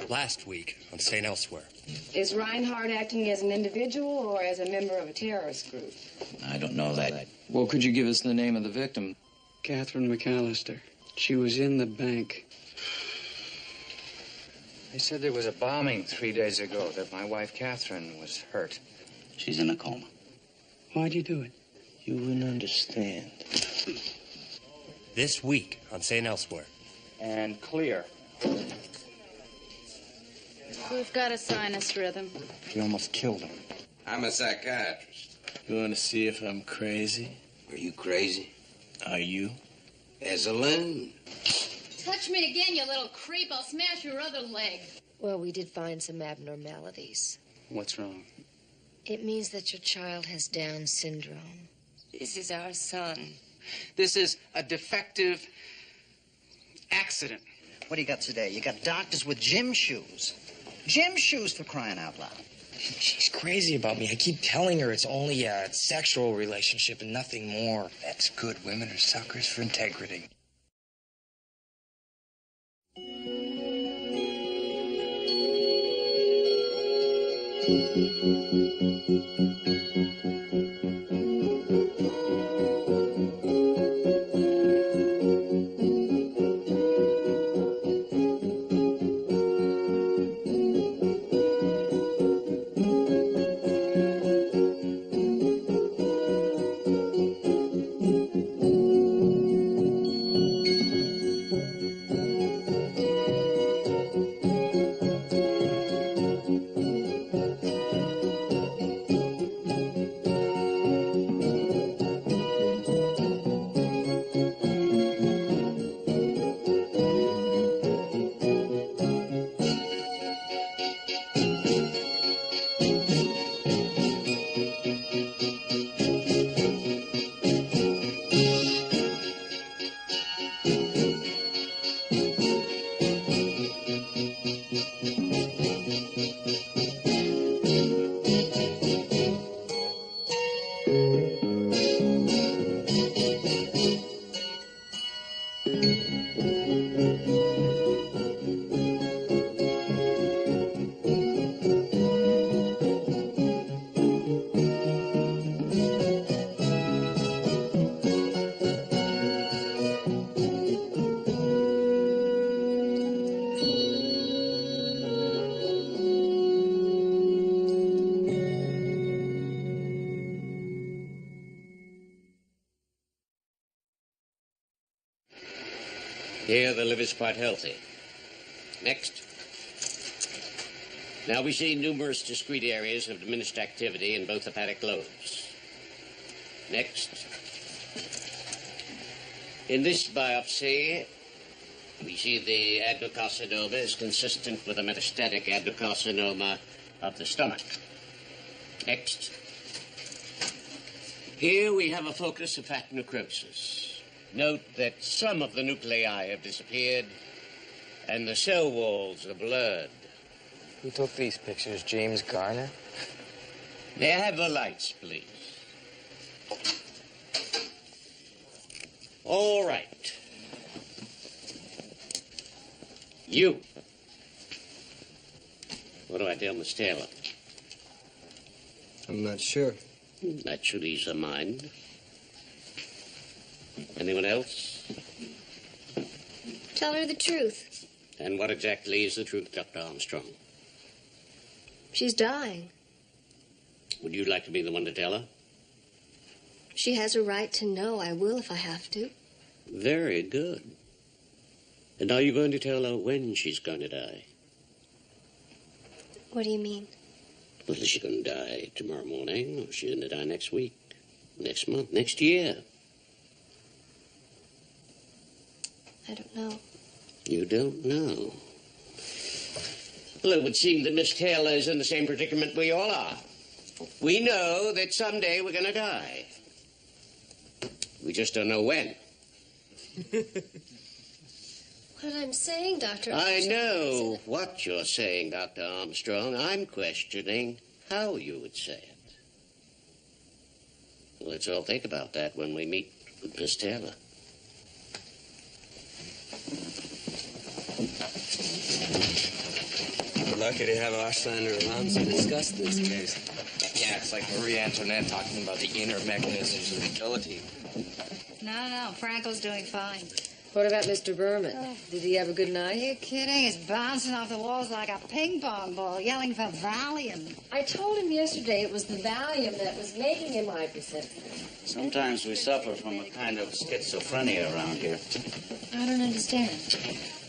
Last week on St. Elsewhere. Is Reinhardt acting as an individual or as a member of a terrorist group? I don't know that. Well, could you give us the name of the victim? Catherine McAllister. She was in the bank. They said there was a bombing 3 days ago, that my wife Catherine was hurt. She's in a coma. Why'd you do it? You wouldn't understand. This week on St. Elsewhere. And clear. We've got a sinus rhythm. She almost killed him. I'm a psychiatrist. You want to see if I'm crazy? Are you crazy? Are you? As a loon. Touch me again, you little creep. I'll smash your other leg. Well, we did find some abnormalities. What's wrong? It means that your child has Down syndrome. This is our son. This is a defective accident. What do you got today? You got doctors with gym shoes. Gym shoes, for crying out loud. She's crazy about me. I keep telling her it's only a sexual relationship and nothing more. That's good. Women are suckers for integrity. Here, the liver's quite healthy. Next. Now we see numerous discrete areas of diminished activity in both hepatic lobes. Next. In this biopsy, we see the adenocarcinoma is consistent with a metastatic adenocarcinoma of the stomach. Next. Here we have a focus of fat necrosis. Note that some of the nuclei have disappeared and the cell walls are blurred. Who took these pictures? James Garner? May I have the lights, please? All right. You. What do I tell Miss Taylor? I'm not sure. That should ease her mind. Anyone else? Tell her the truth. And what exactly is the truth, Dr. Armstrong? She's dying. Would you like to be the one to tell her? She has a right to know. I will if I have to. Very good. And are you going to tell her when she's going to die? What do you mean? Well, is she going to die tomorrow morning, or is she going to die next week, next month, next year? I don't know. You don't know? Well, it would seem that Miss Taylor is in the same predicament we all are. We know that someday we're going to die. We just don't know when. What I'm saying, Dr. I know what you're saying, Dr. Armstrong. I'm questioning how you would say it. Let's all think about that when we meet with Miss Taylor. lucky to have Auslander around to discuss this case. Yeah, it's like Marie Antoinette talking about the inner mechanisms of utility. No, Franco's doing fine. What about Mr. Berman? Did he have a good night? Are you kidding? He's bouncing off the walls like a ping pong ball, yelling for Valium. I told him yesterday it was the Valium that was making him hypersensitive. Sometimes we suffer from a kind of schizophrenia around here. I don't understand.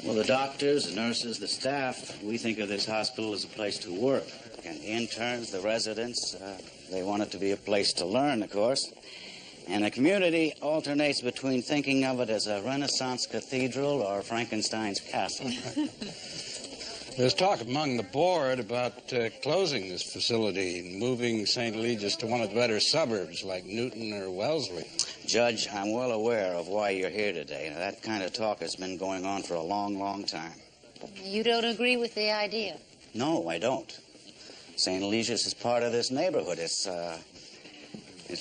Well, the doctors, the nurses, the staff, we think of this hospital as a place to work. And the interns, the residents, they want it to be a place to learn, of course. And the community alternates between thinking of it as a Renaissance cathedral or Frankenstein's castle. There's talk among the board about closing this facility and moving St. Eligius to one of the better suburbs like Newton or Wellesley. Judge, I'm well aware of why you're here today. Now, that kind of talk has been going on for a long, long time. You don't agree with the idea? No, I don't. St. Eligius is part of this neighborhood. It's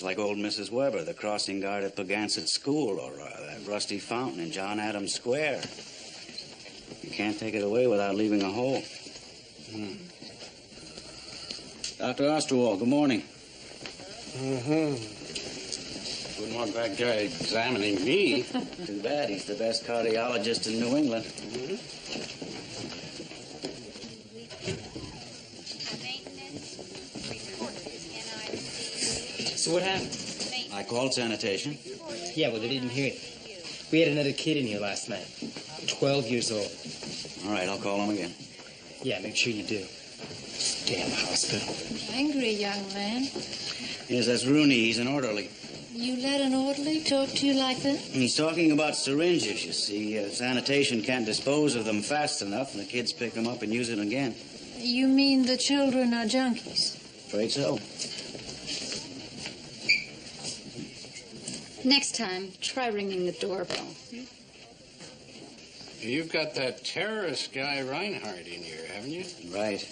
like old Mrs. Weber, the crossing guard at Pagansett School, or that rusty fountain in John Adams Square. You can't take it away without leaving a hole. Dr. Osterwald, good morning. Wouldn't want that guy examining me. Too bad. He's the best cardiologist in New England. So what happened? I called sanitation. Yeah, well, they didn't hear it. We had another kid in here last night. 12 years old. All right, I'll call him again. Yeah, make sure you do. Damn hospital. Angry young man. Yes, that's Rooney. He's an orderly. You let an orderly talk to you like that? He's talking about syringes, you see. Sanitation can't dispose of them fast enough, and the kids pick them up and use it again. You mean the children are junkies? Afraid so. Next time, try ringing the doorbell. You've got that terrorist guy Reinhardt in here, haven't you? Right.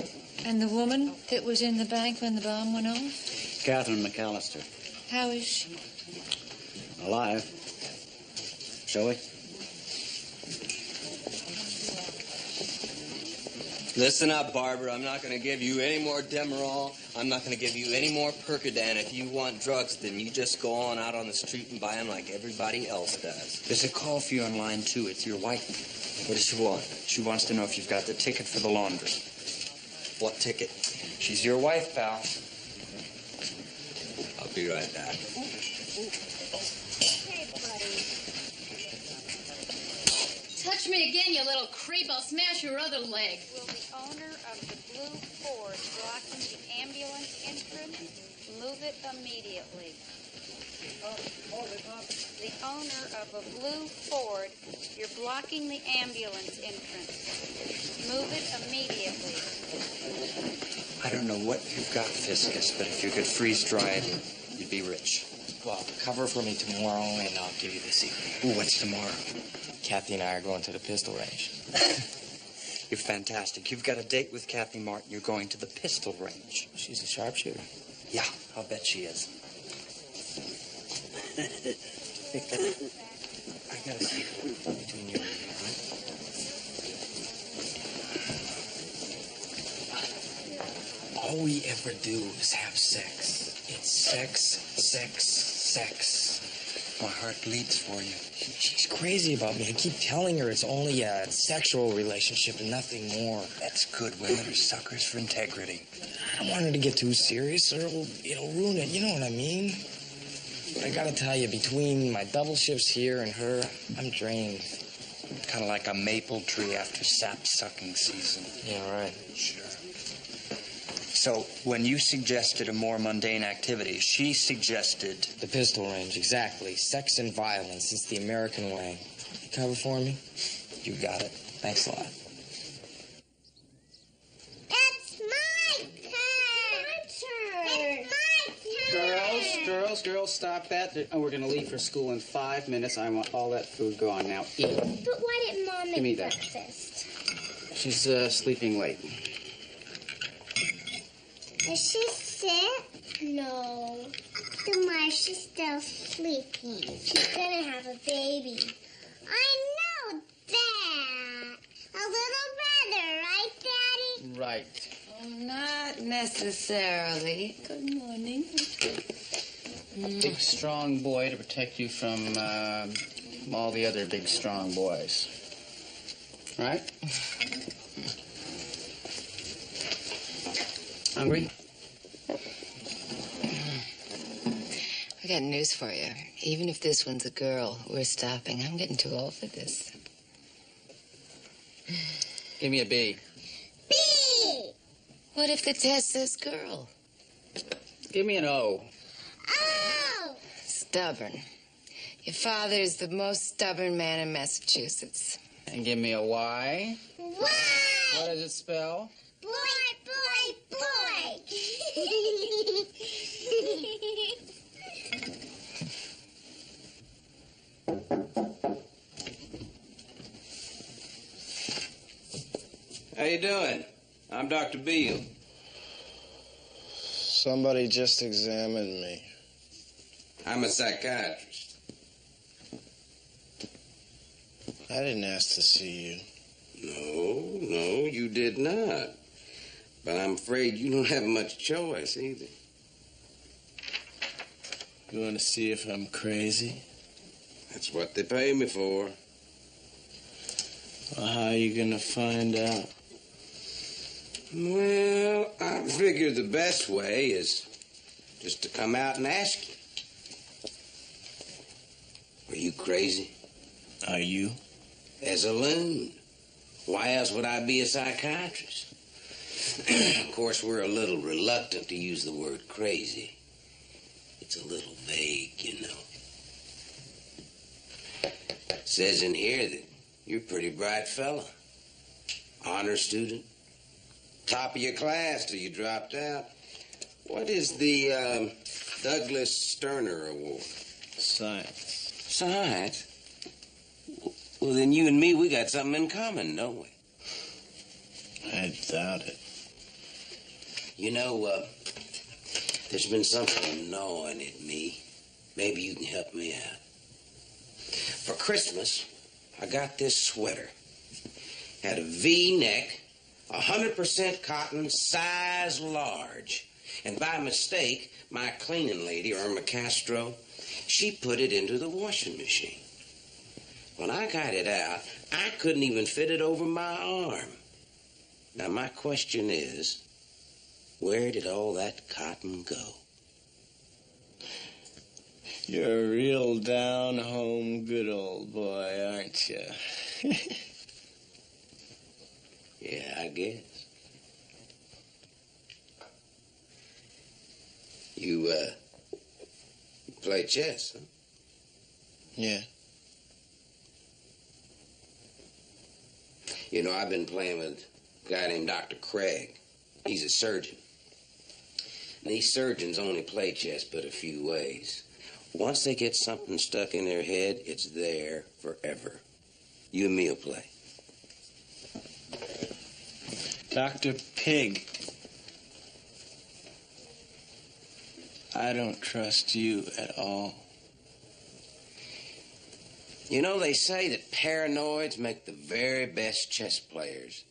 And the woman that was in the bank when the bomb went off? Catherine McAllister. How is she? Alive. Shall we? Listen up, Barbara. I'm not going to give you any more Demerol. I'm not going to give you any more Percodan. If you want drugs, then you just go on out on the street and buy them like everybody else does. There's a call for you on line 2. It's your wife. What does she want? She wants to know if you've got the ticket for the laundry. What ticket? She's your wife, pal. I'll be right back. Touch me again, you little creep. I'll smash your other leg. Will the owner of the blue Ford blocking the ambulance entrance move it immediately? The owner of a blue Ford, you're blocking the ambulance entrance. Move it immediately. I don't know what you've got, Fiscus, but if you could freeze-dry it, you'd be rich. Well, cover for me tomorrow, and I'll give you the secret. Ooh, what's tomorrow? Kathy and I are going to the pistol range. You're fantastic. You've got a date with Kathy Martin. You're going to the pistol range. She's a sharpshooter. Yeah, I'll bet she is. I got a secret between you and me, all right? All we ever do is have sex. It's sex, sex, sex. My heart bleeds for you. She's crazy about me. I keep telling her it's only a sexual relationship and nothing more. That's good. Women are suckers for integrity. I don't want her to get too serious or it'll ruin it. You know what I mean? But I gotta tell you, between my double shifts here and her, I'm drained. Kind of like a maple tree after sap-sucking season. Yeah, right. Sure. So, when you suggested a more mundane activity, she suggested... The pistol range, exactly. Sex and violence. It's the American way. You cover for me? You got it. Thanks a lot. It's my turn! It's my turn! Girls, stop that. We're going to leave for school in 5 minutes. I want all that food gone now. Eat. But why didn't Mom Give me make that. breakfast? She's sleeping late. Is she sick? No. Then why is she still sleeping? She's gonna have a baby. I know that. A little brother, right, Daddy? Right. right. Oh, not necessarily. Good morning. Big, strong boy to protect you from all the other big, strong boys. Right? Hungry? I got news for you. Even if this one's a girl, we're stopping. I'm getting too old for this. Give me a B. B! What if the test says girl? Give me an O. Oh! Stubborn. Your father is the most stubborn man in Massachusetts. And give me a Y. Y! What does it spell? Boy, boy, boy! How you doing? I'm Dr. Beale. Somebody just examined me. I'm a psychiatrist. I didn't ask to see you. No, you did not. But I'm afraid you don't have much choice either. You want to see if I'm crazy? That's what they pay me for. Well, how are you going to find out? Well, I figure the best way is just to come out and ask you. Are you crazy? Are you? As a loon. Why else would I be a psychiatrist? Of course, we're a little reluctant to use the word crazy. It's a little vague, you know. It says in here that you're a pretty bright fella. Honor student. Top of your class till you dropped out. What is the Douglas Sterner Award? Science. Science? Well, then you and me, we got something in common, don't we? I doubt it. You know, there's been something gnawing at me. Maybe you can help me out. For Christmas, I got this sweater. Had a V-neck, 100% cotton, size large. And by mistake, my cleaning lady, Irma Castro, she put it into the washing machine. When I got it out, I couldn't even fit it over my arm. Now, my question is, where did all that cotton go? You're a real down-home good old boy, aren't you? Yeah, I guess. You play chess, huh? Yeah. You know, I've been playing with a guy named Dr. Craig. He's a surgeon. And these surgeons only play chess but a few ways. Once they get something stuck in their head, it's there forever. You and me will play. Dr. Pig. I don't trust you at all. You know, they say that paranoids make the very best chess players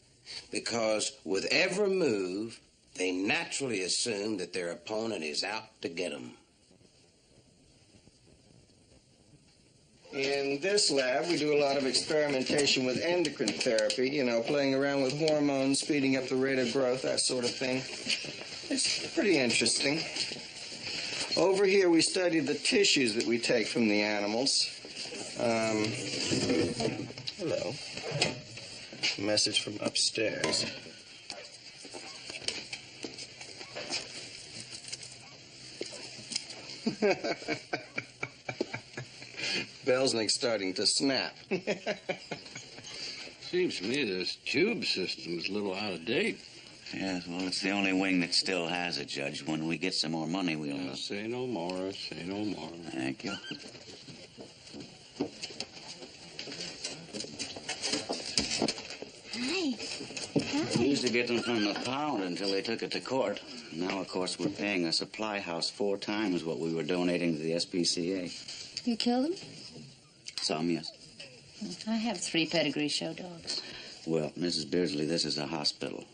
because with every move, they naturally assume that their opponent is out to get them. In this lab, we do a lot of experimentation with endocrine therapy, you know, playing around with hormones, speeding up the rate of growth, that sort of thing. It's pretty interesting. Over here, we study the tissues that we take from the animals. Hello. Message from upstairs. Belznic's starting to snap. Seems to me this tube system's a little out of date. Yes, well, it's the only wing that still has it, Judge. When we get some more money, we'll... Say no more, say no more. Thank you. Hi. We used to get them from the pound until they took it to court. Now, of course, we're paying a supply house 4 times what we were donating to the SPCA. You killed him? Some, yes. I have 3 pedigree show dogs. Well, Mrs. Beardsley, this is a hospital.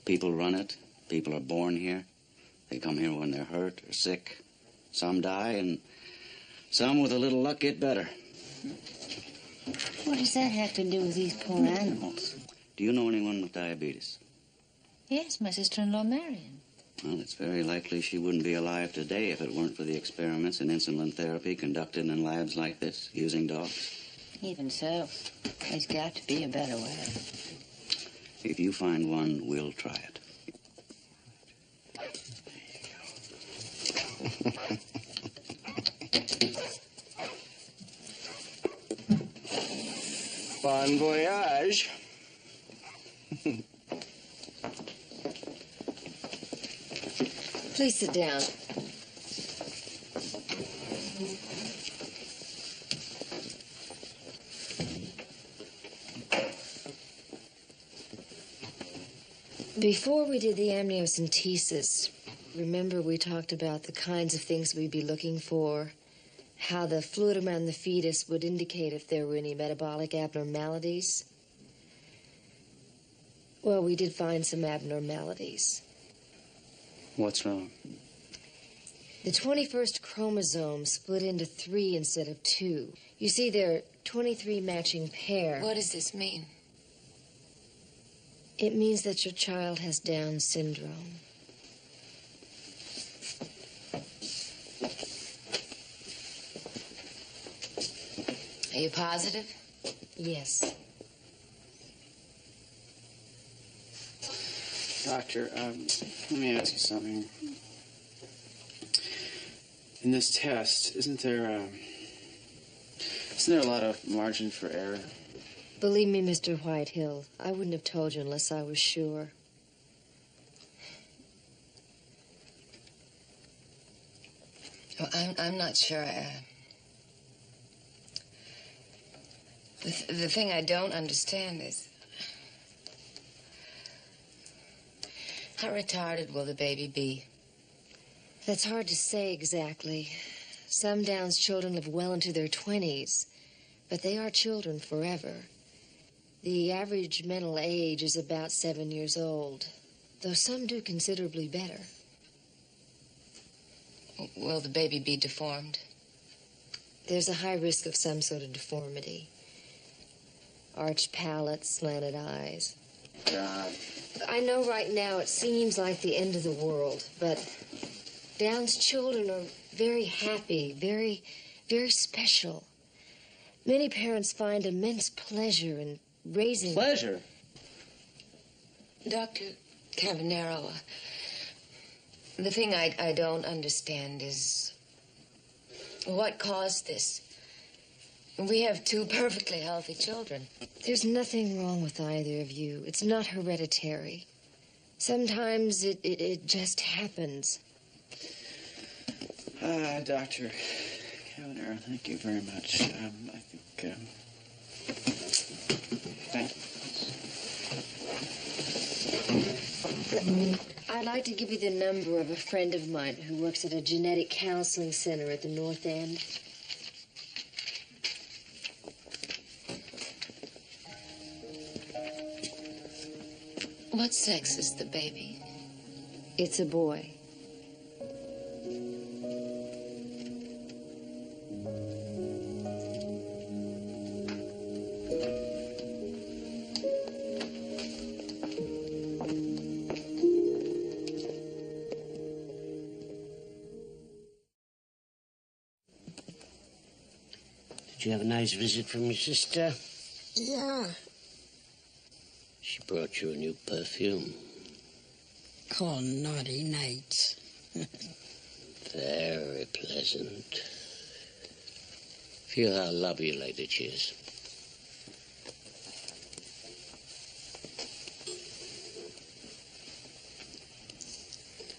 People run it. People are born here. They come here when they're hurt or sick. Some die, and some, with a little luck, get better. What does that have to do with these poor animals? Do you know anyone with diabetes? Yes, my sister-in-law, Marion. Well, it's very likely she wouldn't be alive today if it weren't for the experiments in insulin therapy conducted in labs like this, using dogs. Even so, there's got to be a better way. If you find one, we'll try it. Bon voyage. Please sit down. Before we did the amniocentesis, remember we talked about the kinds of things we'd be looking for, how the fluid around the fetus would indicate if there were any metabolic abnormalities? Well, we did find some abnormalities. What's wrong? The 21st chromosome split into 3 instead of 2. You see, there are 23 matching pairs. What does this mean? It means that your child has Down syndrome. Are you positive? Yes. Doctor, let me ask you something. In this test, isn't there a lot of margin for error? Believe me, Mr. Whitehill, I wouldn't have told you unless I was sure. Oh, I'm not sure. The thing I don't understand is how retarded will the baby be? That's hard to say exactly. Some Down's children live well into their 20s, but they are children forever. The average mental age is about 7 years old, though some do considerably better. Will the baby be deformed? There's a high risk of some sort of deformity. Arched palate, slanted eyes. God. I know right now it seems like the end of the world, but Down's children are very happy, very, very special. Many parents find immense pleasure in raising... Pleasure? Dr. Cavanero, the thing I don't understand is what caused this. We have 2 perfectly healthy children. There's nothing wrong with either of you. It's not hereditary. Sometimes it just happens. Dr. Cavanero, thank you very much. I think, thank you. I'd like to give you the number of a friend of mine who works at a genetic counseling center at the North End. What sex is the baby? It's a boy. Did you have a nice visit from your sister? Yeah. She brought you a new perfume. Called Naughty Nights. Very pleasant. Feel how lobulated she is.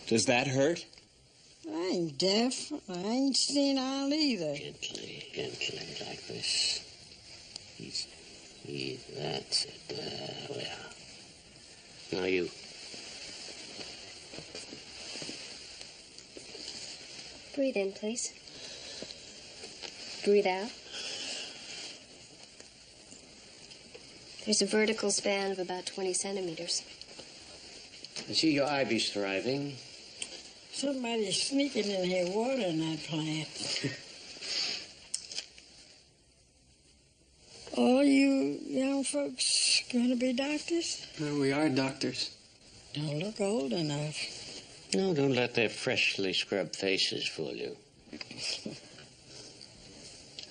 Does that hurt? I ain't deaf. I ain't senile either. Gently, like this. That's it. Well. Now you. Breathe in, please. Breathe out. There's a vertical span of about 20 centimeters. I see your ivy's thriving. Somebody's sneaking in here watering that plant. All you young folks going to be doctors? No, we are doctors. Don't look old enough. No, don't let their freshly scrubbed faces fool you.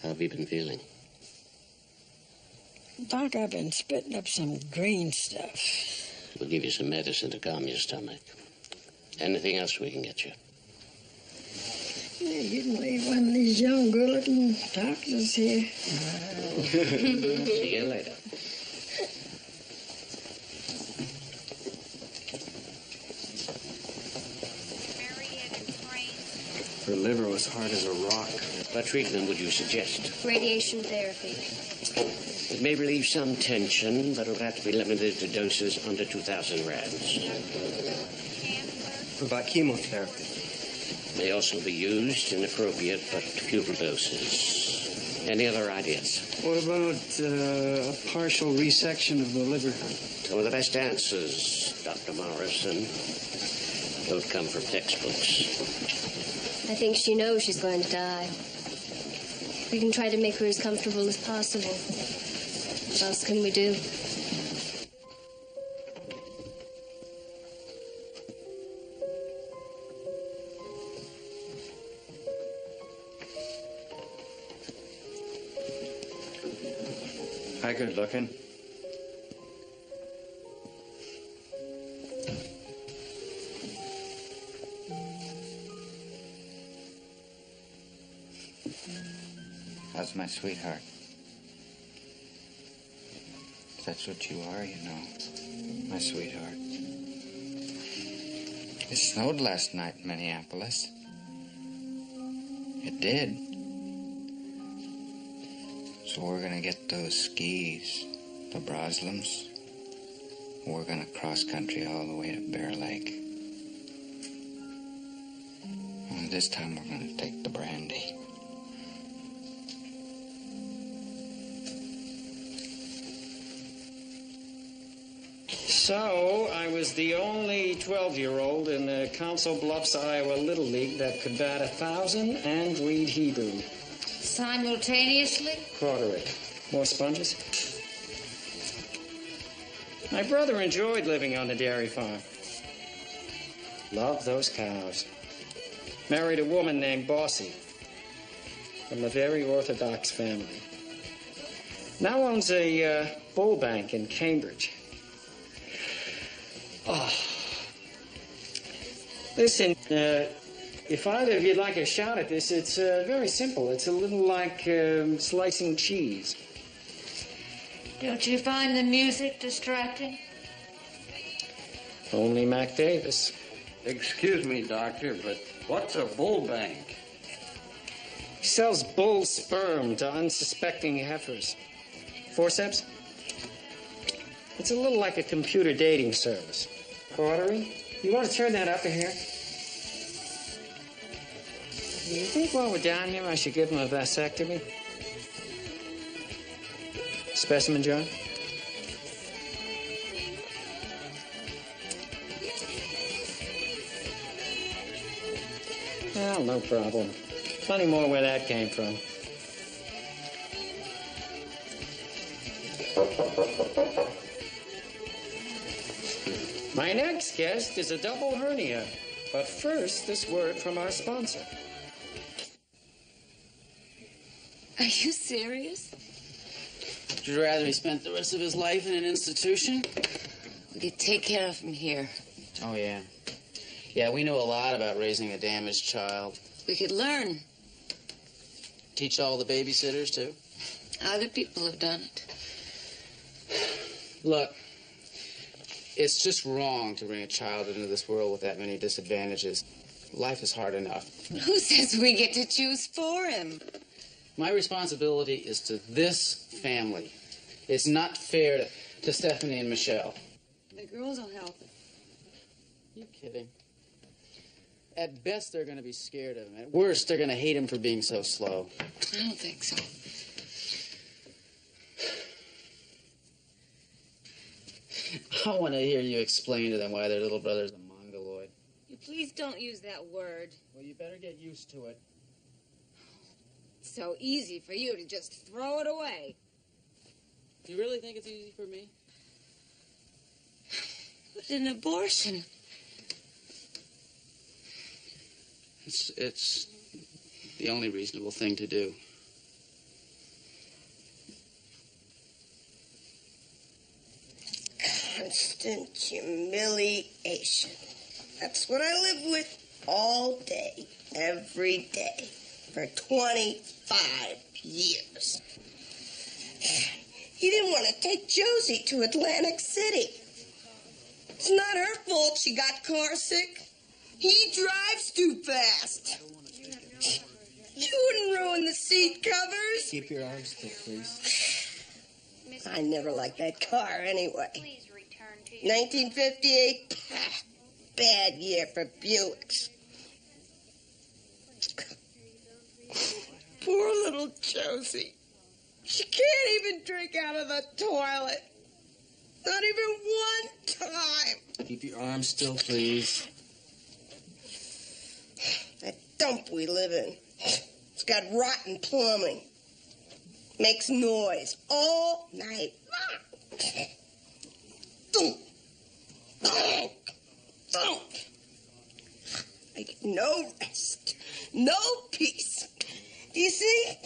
How have you been feeling? Doc, I've been spitting up some green stuff. We'll give you some medicine to calm your stomach. Anything else we can get you? Yeah, you can leave one of these young, good-looking doctors here. See you later. Her liver was hard as a rock. What treatment would you suggest? Radiation therapy. It may relieve some tension, but it'll have to be limited to doses under 2,000 rads. What about chemotherapy? May also be used in appropriate but futile doses. Any other ideas? What about a partial resection of the liver? Some of the best answers, Dr. Morrison, don't come from textbooks. I think she knows she's going to die. We can try to make her as comfortable as possible. What else can we do? Hi, good looking. How's my sweetheart? That's what you are, you know. My sweetheart. It snowed last night in Minneapolis. It did. So we're gonna get those skis, the Broslems. We're gonna cross country all the way to Bear Lake. And this time we're gonna take the brandy. So, I was the only 12-year-old in the Council Bluffs, Iowa Little League that could bat 1,000 and read Hebrew. Simultaneously? Quartering. More sponges? My brother enjoyed living on the dairy farm. Loved those cows. Married a woman named Bossy from a very orthodox family. Now owns a bull bank in Cambridge. Oh. Listen, if either of you'd like a shot at this, it's very simple. It's a little like slicing cheese. Don't you find the music distracting? Only Mac Davis. Excuse me, Doctor, but what's a bull bank? He sells bull sperm to unsuspecting heifers. Forceps? It's a little like a computer dating service. Cautery? You want to turn that up a hair? You think while we're down here I should give him a vasectomy? Specimen, John? Well, no problem. Plenty more where that came from. My next guest is a double hernia. But first, this word from our sponsor. Are you serious? Would you rather he spent the rest of his life in an institution? We could take care of him here. Oh, yeah. Yeah, we know a lot about raising a damaged child. We could learn. Teach all the babysitters, too? Other people have done it. Look, it's just wrong to bring a child into this world with that many disadvantages. Life is hard enough. Who says we get to choose for him? My responsibility is to this family. It's not fair to Stephanie and Michelle. The girls will help. You kidding? At best, they're going to be scared of him. At worst, they're going to hate him for being so slow. I don't think so. I want to hear you explain to them why their little brother's a mongoloid. You please don't use that word. Well, you better get used to it. It's so easy for you to just throw it away. Do you really think it's easy for me? But an abortion. It's the only reasonable thing to do. Constant humiliation. That's what I live with all day, every day, for 25 years. He didn't want to take Josie to Atlantic City. It's not her fault she got car sick. He drives too fast. You wouldn't ruin the seat covers. Keep your arms still, please. I never liked that car anyway. 1958, bad year for Buicks. Poor little Josie. She can't even drink out of the toilet. Not even one time. Keep your arms still, please. That dump we live in. It's got rotten plumbing. Makes noise all night long. Thump, thump, thump. I get no rest, no peace. You see?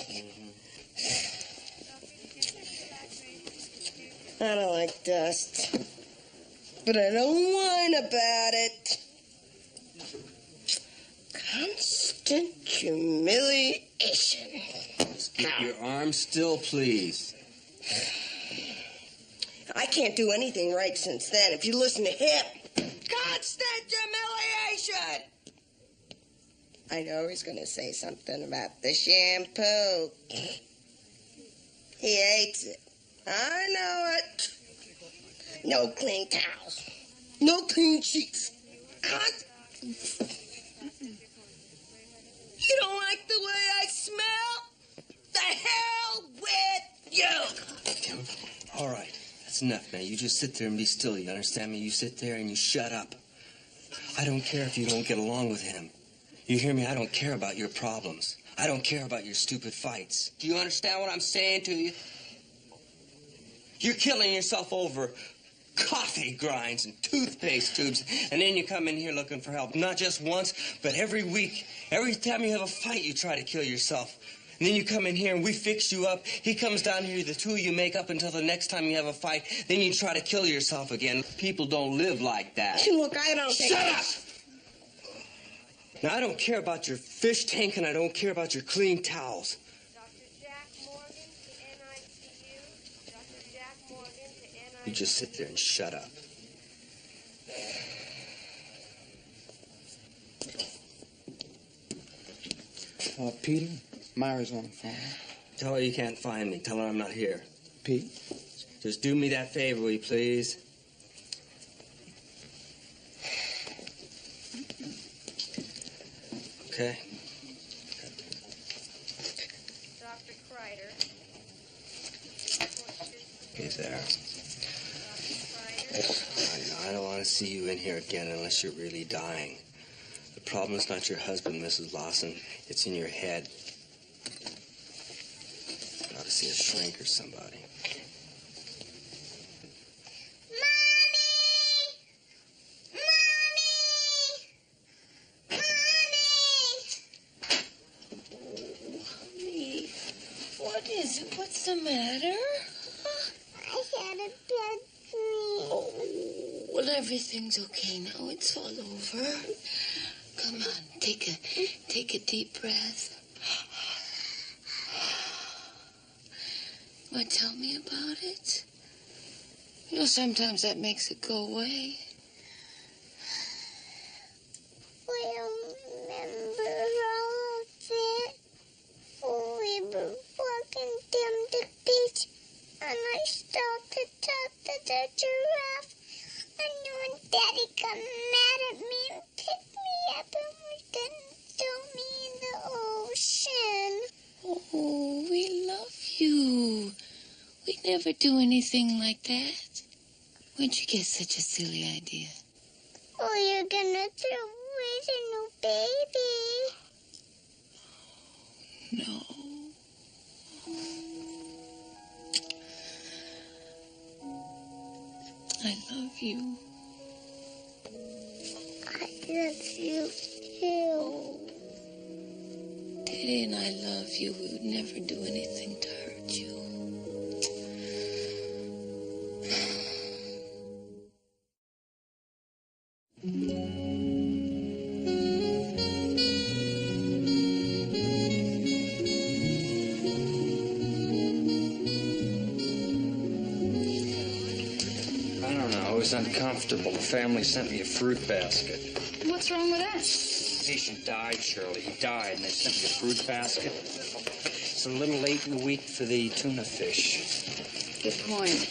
I don't like dust, but I don't whine about it. Constant humiliation. Just keep your arms still, please. I can't do anything right since then. If you listen to him, constant humiliation. I know he's going to say something about the shampoo. He hates it. I know it. No clean towels. No clean sheets. You don't like the way I smell? The hell with you! All right, that's enough now. You just sit there and be still, you understand me? You sit there and you shut up. I don't care if you don't get along with him. You hear me? I don't care about your problems. I don't care about your stupid fights. Do you understand what I'm saying to you? You're killing yourself over coffee grinds and toothpaste tubes, and then you come in here looking for help. Not just once, but every week. Every time you have a fight, you try to kill yourself. And then you come in here and we fix you up. He comes down here, the two of you make up until the next time you have a fight. Then you try to kill yourself again. People don't live like that. Look, I don't think... Shut up! Now, I don't care about your fish tank, and I don't care about your clean towels. You just sit there and shut up. Peter, Myra's on the phone. Tell her you can't find me. Tell her I'm not here. Pete? Just do me that favor, will you please? Okay. Dr. Kreider. He's there. I don't want to see you in here again unless you're really dying. The problem is not your husband, Mrs. Lawson. It's in your head. You ought to see a shrink or somebody. What is it? What's the matter? I had a bad dream. Oh, well, everything's okay now. It's all over. Come on, take a deep breath. Well, tell me about it. You know, sometimes that makes it go away. We'll remember all of it. We were walking down the beach, and I stopped to talk to the giraffe. And you and Daddy got mad at me and picked me up, and we didn't throw me in the ocean. Oh, we love you. We'd never do anything like that. Where'd you get such a silly idea? Oh, you're gonna throw away the new baby. No. I love you. I love you too. Daddy and I love you. We would never do anything to hurt you. I don't know. I was uncomfortable. The family sent me a fruit basket. What's wrong with that? Patient died, Shirley. He died, and they sent me a fruit basket. It's a little late in the week for the tuna fish. Good point.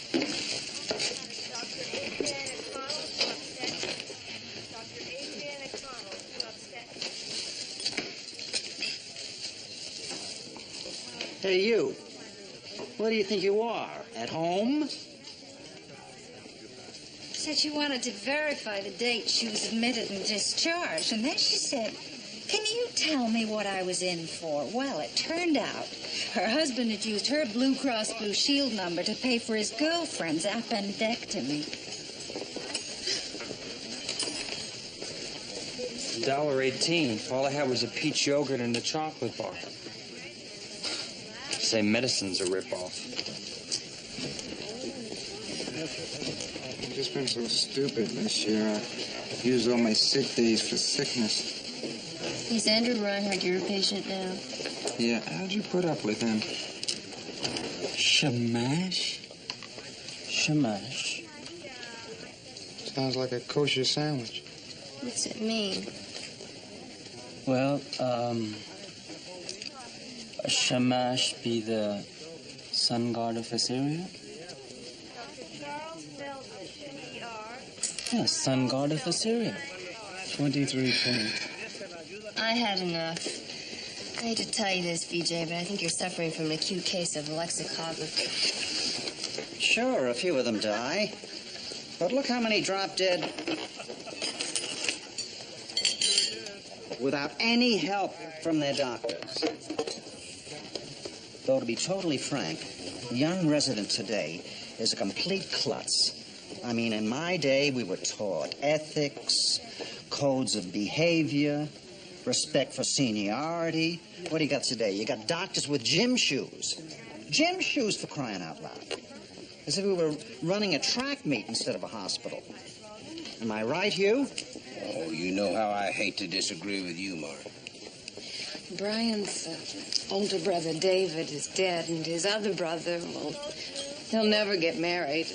Hey, you. What do you think you are? At home? Said she wanted to verify the date she was admitted and discharged. And then she said, "Can you tell me what I was in for?" Well, it turned out her husband had used her Blue Cross Blue Shield number to pay for his girlfriend's appendectomy. $1.18. All I had was a peach yogurt and a chocolate bar. Say medicine's a ripoff. I've just been so stupid this year. I used all my sick days for sickness. Is Andrew Reinhardt your patient now? Yeah, how'd you put up with him? Shamash? Shamash. Sounds like a kosher sandwich. What's it mean? Well, Shamash be the sun god of Assyria? Yeah, sun god of Assyria. 23 points. I had enough. I hate to tell you this, BJ, but I think you're suffering from an acute case of lexicography. Sure, a few of them die. But look how many drop dead without any help from their doctors. Though, to be totally frank, the young resident today is a complete klutz. I mean, in my day, we were taught ethics, codes of behavior, respect for seniority. What do you got today? You got doctors with gym shoes. Gym shoes, for crying out loud. As if we were running a track meet instead of a hospital. Am I right, Hugh? Oh, you know how I hate to disagree with you, Mark. Brian's older brother, David, is dead, and his other brother, well, he'll never get married.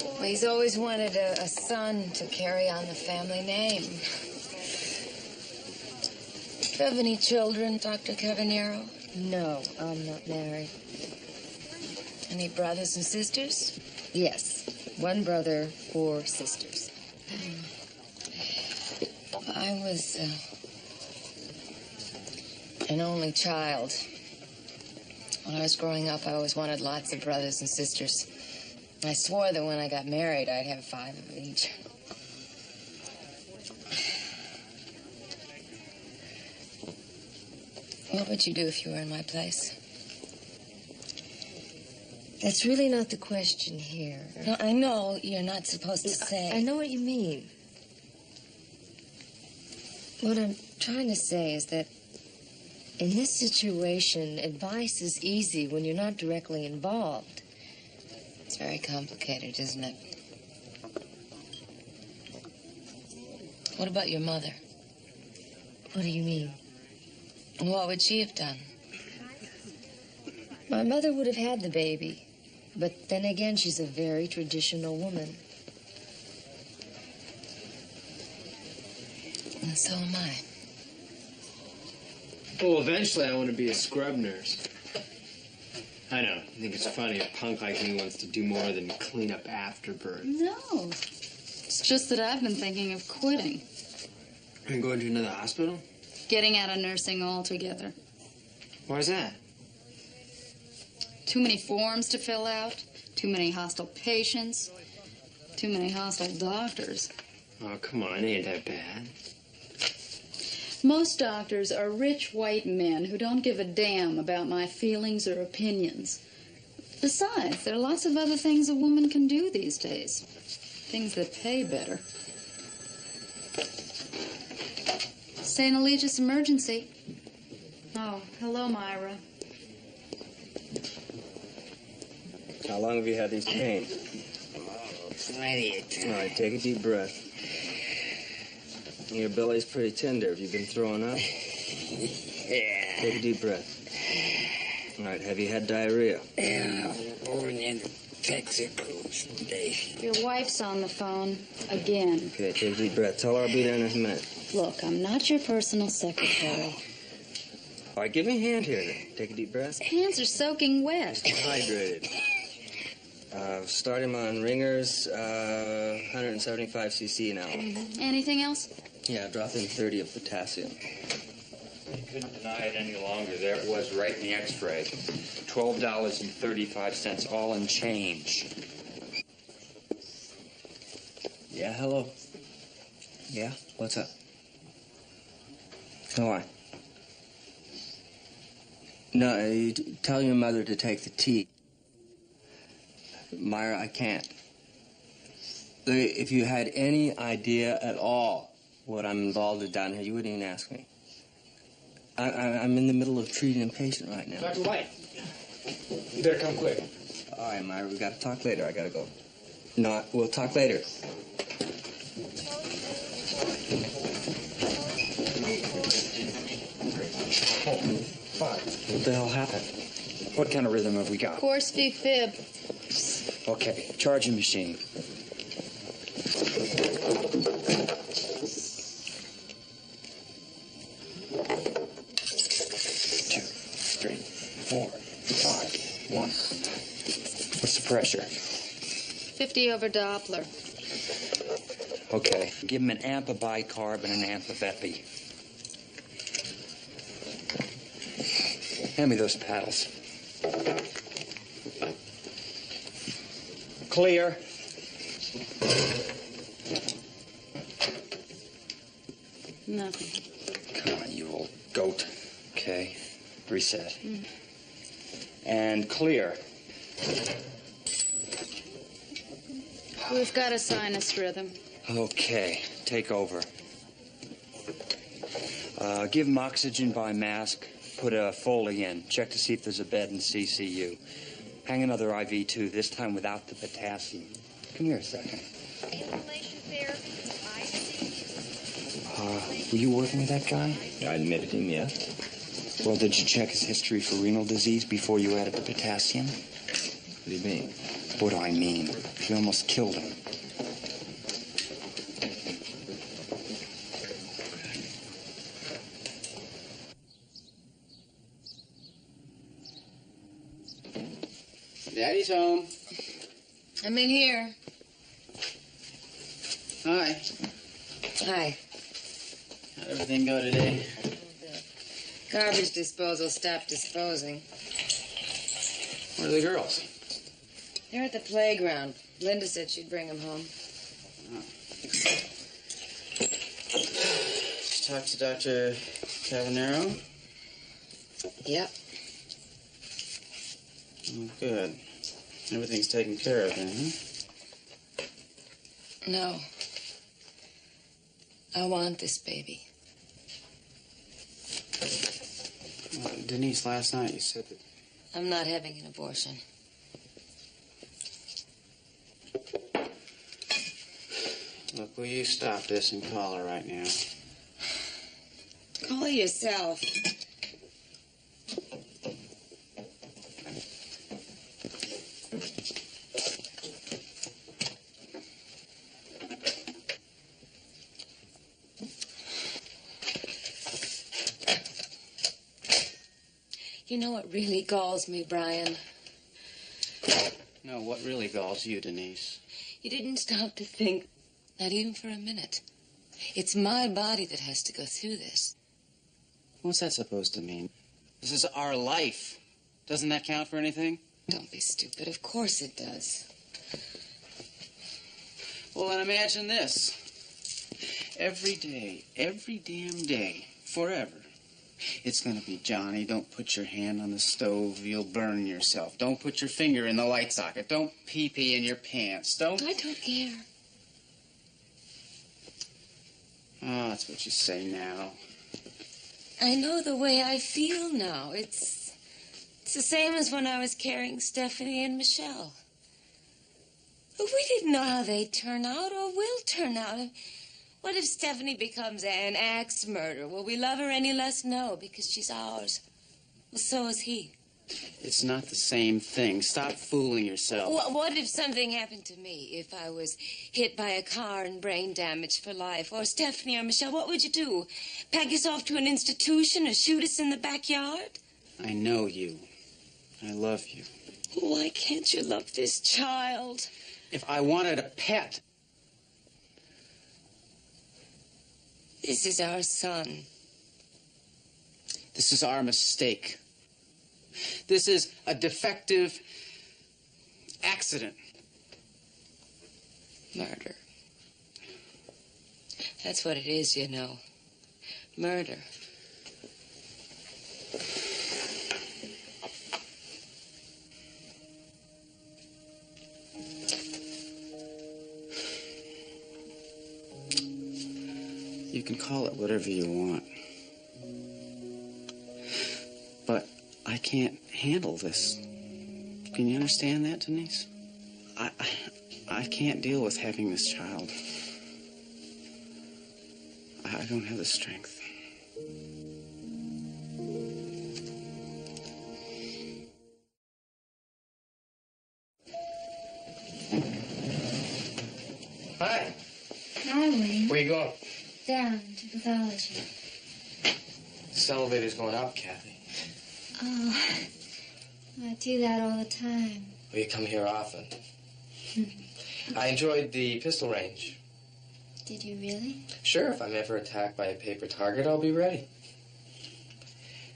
Well, he's always wanted a son to carry on the family name. Do you have any children, Dr. Cavaniero? No, I'm not married. Any brothers and sisters? Yes, one brother, 4 sisters. I was an only child. When I was growing up, I always wanted lots of brothers and sisters. I swore that when I got married, I'd have 5 of each. What would you do if you were in my place? That's really not the question here. No, I know you're not supposed to say. I know what you mean. What I'm trying to say is that in this situation, advice is easy when you're not directly involved. It's very complicated, isn't it? What about your mother? What do you mean? What would she have done? My mother would have had the baby. But then again, she's a very traditional woman. And so am I. Well, eventually I want to be a scrub nurse. I know. I think it's funny a punk like me wants to do more than clean up after birth. No. It's just that I've been thinking of quitting. And going to another hospital? Getting out of nursing altogether. Why's that? Too many forms to fill out. Too many hostile patients. Too many hostile doctors. Oh, come on, it ain't that bad. Most doctors are rich white men who don't give a damn about my feelings or opinions. Besides, there are lots of other things a woman can do these days. Things that pay better. St. Eligius emergency. Oh, hello, Myra. How long have you had these pains? Plenty of time. All right, take a deep breath. Your belly's pretty tender. Have you been throwing up? Yeah. Take a deep breath. All right, have you had diarrhea? Yeah, over in Texas today. Your wife's on the phone again. Okay, take a deep breath. Tell her I'll be there in a minute. Look, I'm not your personal secretary. All right, give me a hand here then. Take a deep breath. Hands are soaking wet. Hydrated. Start him on Ringer's 175 cc an hour. Anything else? Yeah, drop in 30 of potassium. You couldn't deny it any longer. There it was right in the x-ray. $12.35, all in change. Yeah, hello. Yeah, what's up? Go on. No, you tell your mother to take the tea. Myra, I can't. If you had any idea at all what I'm involved with down here, you wouldn't even ask me. I'm in the middle of treating a patient right now. Dr. White, you better come quick. All right, Myra, we got to talk later. I got to go. No, we'll talk later. What the hell happened? What kind of rhythm have we got? Course fee fib. Okay, charging machine. 2, 3, 4, 5, 1. What's the pressure? 50 over Doppler. Okay, give him an amp of bicarb and an amp of epi. Hand me those paddles. Clear. Nothing. Come on, you old goat. Okay, reset. And clear. We've got a sinus rhythm. Okay, take over. Give him oxygen by mask. Put a Foley in. Check to see if there's a bed in CCU. Hang another IV, too, this time without the potassium. Come here a second. Were you working with that guy? I admitted him, yeah. Well, did you check his history for renal disease before you added the potassium? What do you mean? What do I mean? You almost killed him. Daddy's home. I'm in here. Hi. Hi. How'd everything go today? Garbage disposal stopped disposing. Where are the girls? They're at the playground. Linda said she'd bring them home. Did you talk to Dr. Cavanero? Yep. Oh, good. Everything's taken care of then, huh? No. I want this baby. Well, Denise, last night you said that... I'm not having an abortion. Look, will you stop this and call her right now? Call her yourself. You know what really galls me, Brian? No, what really galls you, Denise? You didn't stop to think, not even for a minute. It's my body that has to go through this. What's that supposed to mean? This is our life. Doesn't that count for anything? Don't be stupid. Of course it does. Well, then imagine this. Every day, every damn day, forever, it's going to be, Johnny, don't put your hand on the stove. You'll burn yourself. Don't put your finger in the light socket. Don't pee-pee in your pants. Don't... I don't care. Oh, that's what you say now. I know the way I feel now. It's the same as when I was carrying Stephanie and Michelle. But we didn't know how they'd turn out or will turn out. What if Stephanie becomes an axe murderer? Will we love her any less? No, because she's ours. Well, so is he. It's not the same thing. Stop fooling yourself. What if something happened to me? If I was hit by a car and brain damaged for life? Or Stephanie or Michelle, what would you do? Pack us off to an institution or shoot us in the backyard? I know you. I love you. Why can't you love this child? If I wanted a pet... This is our son. This is our mistake. This is a defective accident. Murder. That's what it is, you know. Murder. You can call it whatever you want. But I can't handle this. Can you understand that, Denise? I can't deal with having this child. I don't have the strength. Hi. Hi, Wayne. Where you going? Down to pathology. This elevator's going up, Kathy. Oh, I do that all the time. Well, you come here often. I enjoyed the pistol range. Did you really? Sure, if I'm ever attacked by a paper target, I'll be ready.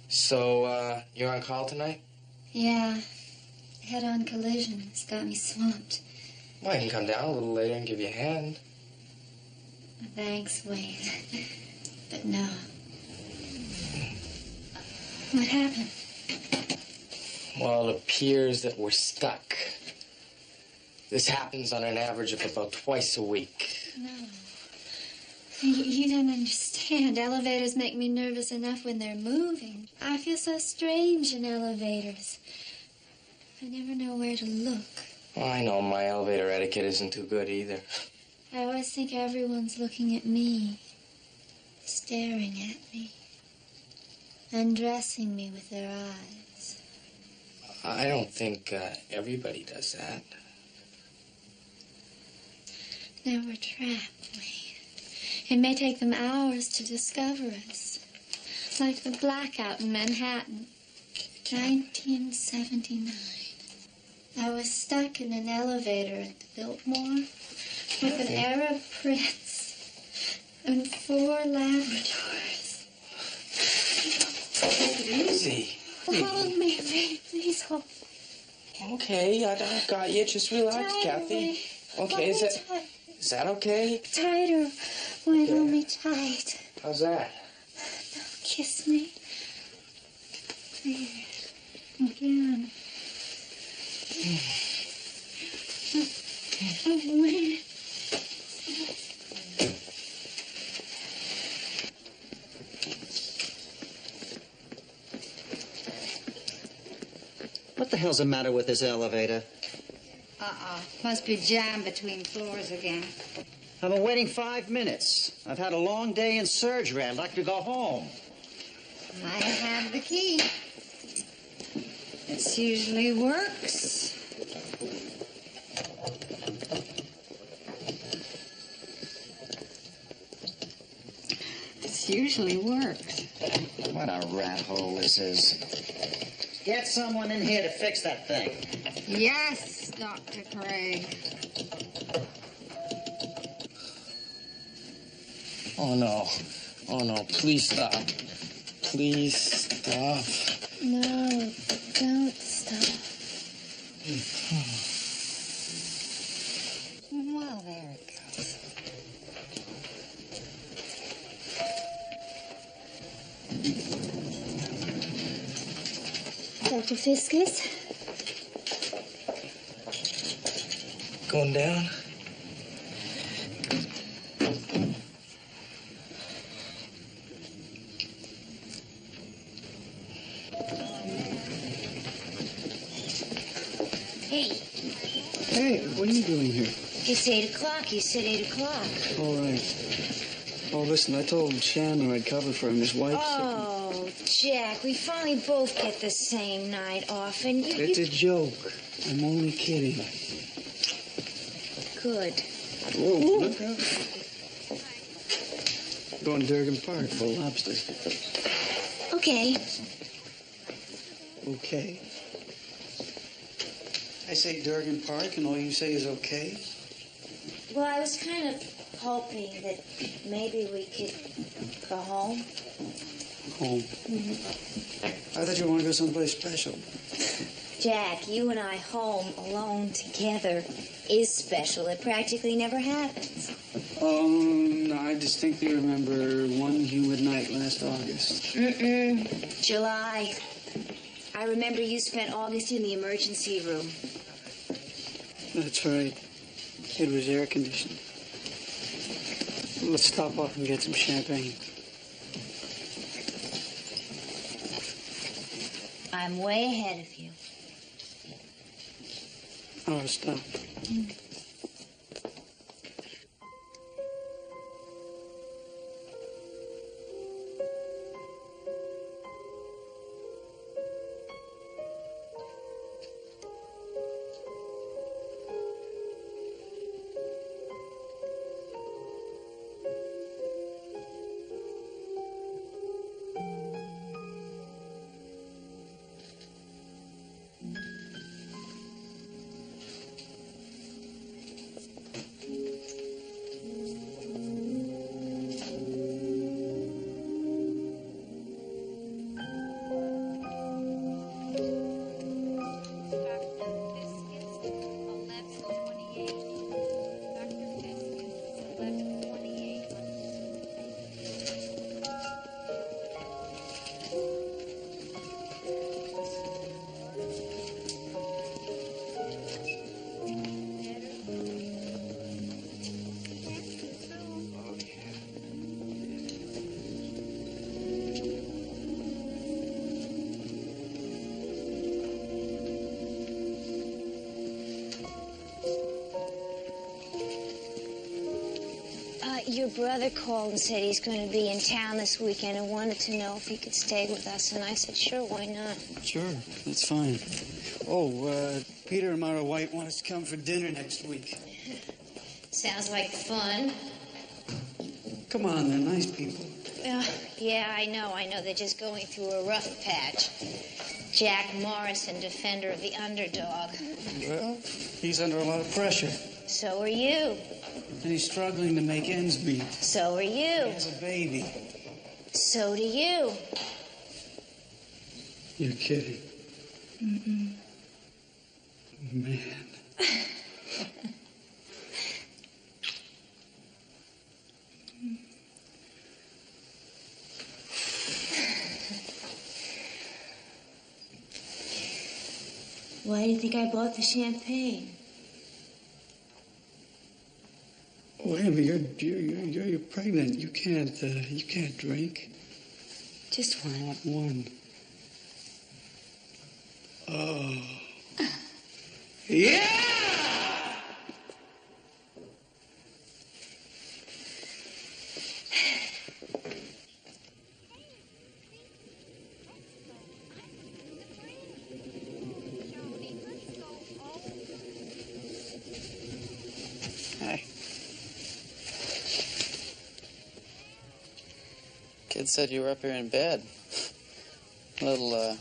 So, you're on call tonight? Yeah. Head-on collision. It's got me swamped. Well, I can come down a little later and give you a hand. Thanks, Wayne. But no. What happened? Well, it appears that we're stuck. This happens on an average of about twice a week. No. You don't understand. Elevators make me nervous enough when they're moving. I feel so strange in elevators. I never know where to look. Well, I know my elevator etiquette isn't too good either. I always think everyone's looking at me, staring at me, undressing me with their eyes. I don't think everybody does that. Now we're trapped, Wayne. It may take them hours to discover us. Like the blackout in Manhattan, 1979. I was stuck in an elevator at the Biltmore with an Arab prince and 4 Labradors. Take it easy. Hold me, Wayne, please hold. Okay, I got you. Just relax, Tighter, Kathy. Wayne. Okay, is that okay? Tighter, Wayne, hold me tight. How's that? Kiss me. Please. Again. Oh, Wayne. What the hell's the matter with this elevator? Must be jammed between floors again. I've been waiting 5 minutes. I've had a long day in surgery. I'd like to go home. I have the key. It usually works. It usually works. What a rat hole this is. Get someone in here to fix that thing. Yes, Dr. Craig. Oh, no. Oh, no. Please stop. Please stop. No, don't stop. Well, there it goes. Dr. Fiskus? Going down? Hey, Hey, what are you doing here? it's 8 o'clock. You said 8 o'clock. All right. Oh, listen, I told Shannon I'd cover for him. His wife's Oh, Jack, we finally both get the same night off, and you... It's a joke. I'm only kidding. Good. Whoa, look out. Going to Durgan Park for lobster. Okay. Okay. I say Durgan Park, and all you say is okay? Well, I was kind of hoping that maybe we could go home. Home. I thought you wanted to go someplace special. Jack, you and I home alone together is special. It practically never happens. No, I distinctly remember one humid night last August. July. I remember you spent August in the emergency room. That's right. It was air conditioned. Let's stop off and get some champagne. I'm way ahead of you. Oh, stop. Your brother called and said he's going to be in town this weekend and wanted to know if he could stay with us. And I said, sure, why not? Sure, that's fine. Oh, Peter and Myra White want us to come for dinner next week. Sounds like fun. Come on, they're nice people. Yeah, I know. They're just going through a rough patch. Jack Morrison, defender of the underdog. Well, he's under a lot of pressure. So are you. And he's struggling to make ends meet. So are you. He has a baby. So do you. You're kidding. Man. Why do you think I bought the champagne? Wait a minute, you're pregnant. You can't drink. Just one. Not one. Oh. Yeah! Hi. Kid said you were up here in bed. A little,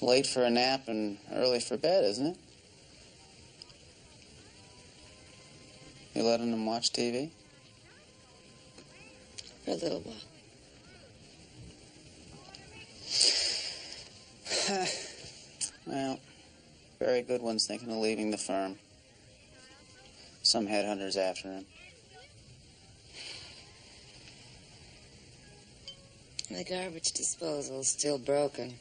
late for a nap and early for bed, isn't it? You letting him watch TV? For a little while. Well, very good one's thinking of leaving the firm. Some headhunter's after him. The garbage disposal's still broken.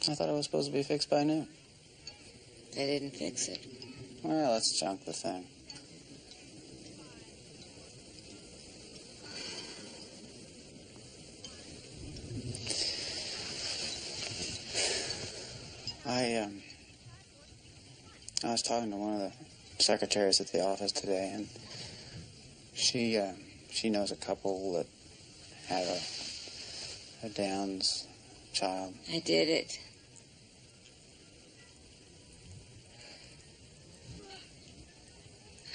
I thought it was supposed to be fixed by noon. They didn't fix it. Well, let's junk the thing. I was talking to one of the secretaries at the office today, and she knows a couple that had a Downs child. I did it.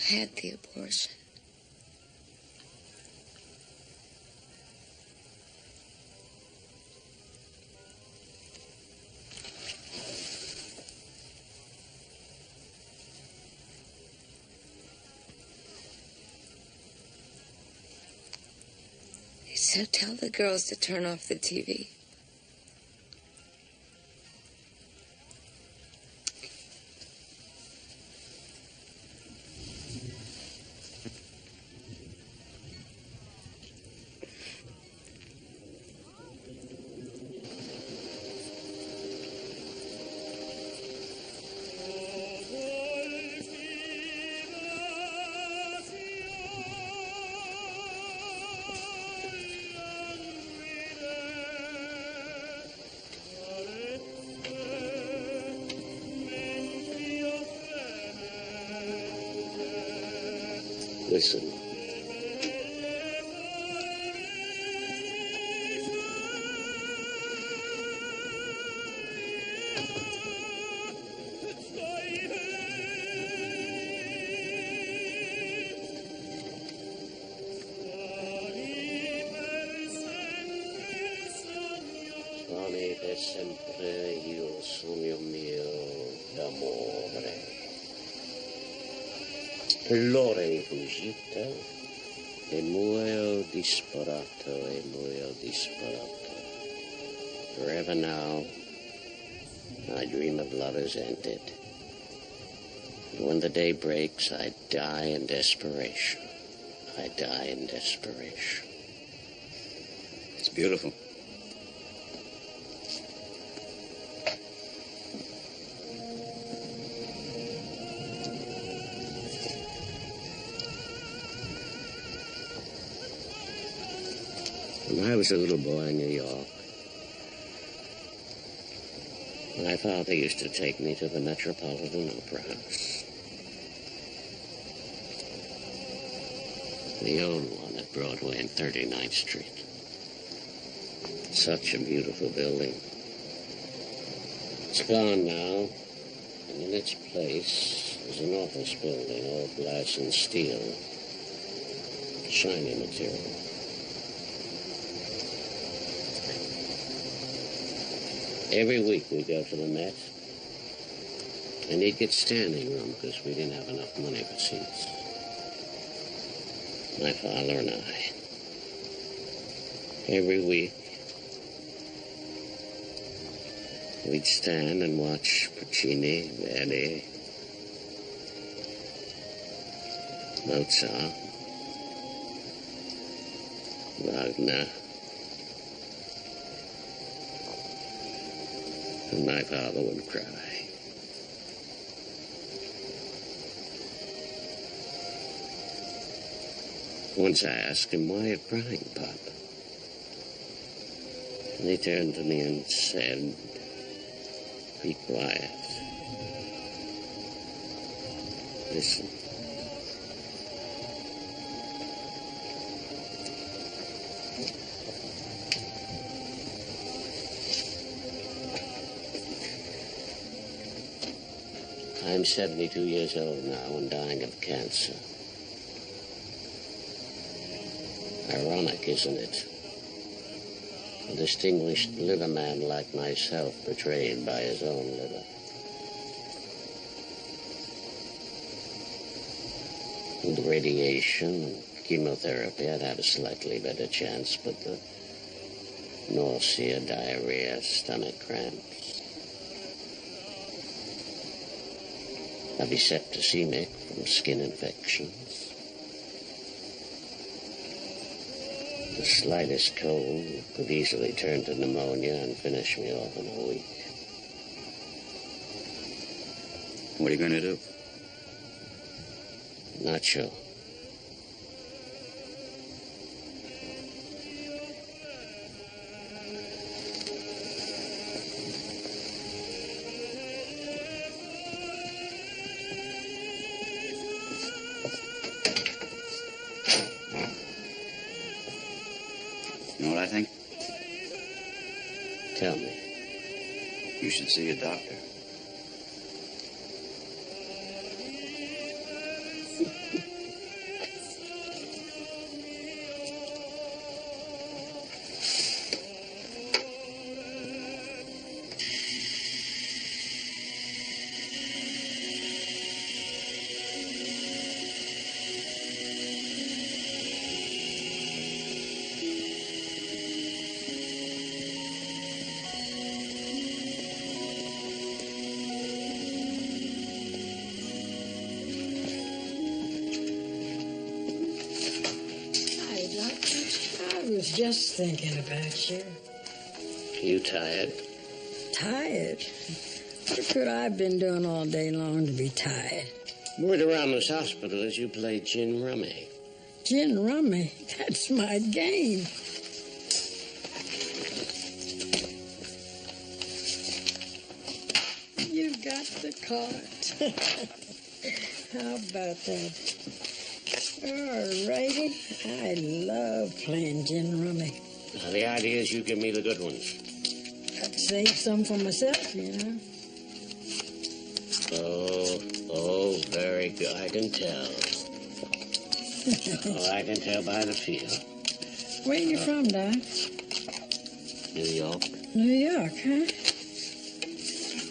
I had the abortion. So tell the girls to turn off the TV. Listen. Suoni per sempre io sogno mio d'amore. L'ora è fuggita e muoio disperato, Forever now, I dream of lovers ended. And when the day breaks, I die in desperation. It's beautiful. When I was a little boy in New York, my father used to take me to the Metropolitan Opera House. The old one at Broadway and 39th Street. Such a beautiful building. It's gone now, and in its place is an office building, all glass and steel. Shiny material. Every week we go to the Met, and he'd get standing room because we didn't have enough money for seats. My father and I. Every week, we'd stand and watch Puccini, Verdi, Mozart, Wagner. And my father would cry. Once I asked him, "Why are you crying, Pop?" And he turned to me and said, "Be quiet. Listen." I'm 72 years old now and dying of cancer. Ironic, isn't it? A distinguished liver man like myself betrayed by his own liver. With radiation and chemotherapy, I'd have a slightly better chance, but the nausea, diarrhea, stomach cramps. I'd be septicemic from skin infections. The slightest cold could easily turn to pneumonia and finish me off in a week. What are you going to do? Not sure. You know what I think? Tell me. You should see a doctor. I was just thinking about you. You tired? Tired? What could I have been doing all day long to be tired? Word around this hospital is you play gin rummy. Gin rummy? That's my game. You got the cart. How about that? All righty. I love playing gin rummy. Now, the idea is you give me the good ones. I'd save some for myself, you know. Oh, very good. I can tell. Oh, I can tell by the feel. Where you from, Doc? New York. New York, huh?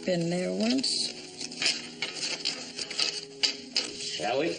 Been there once. Shall we?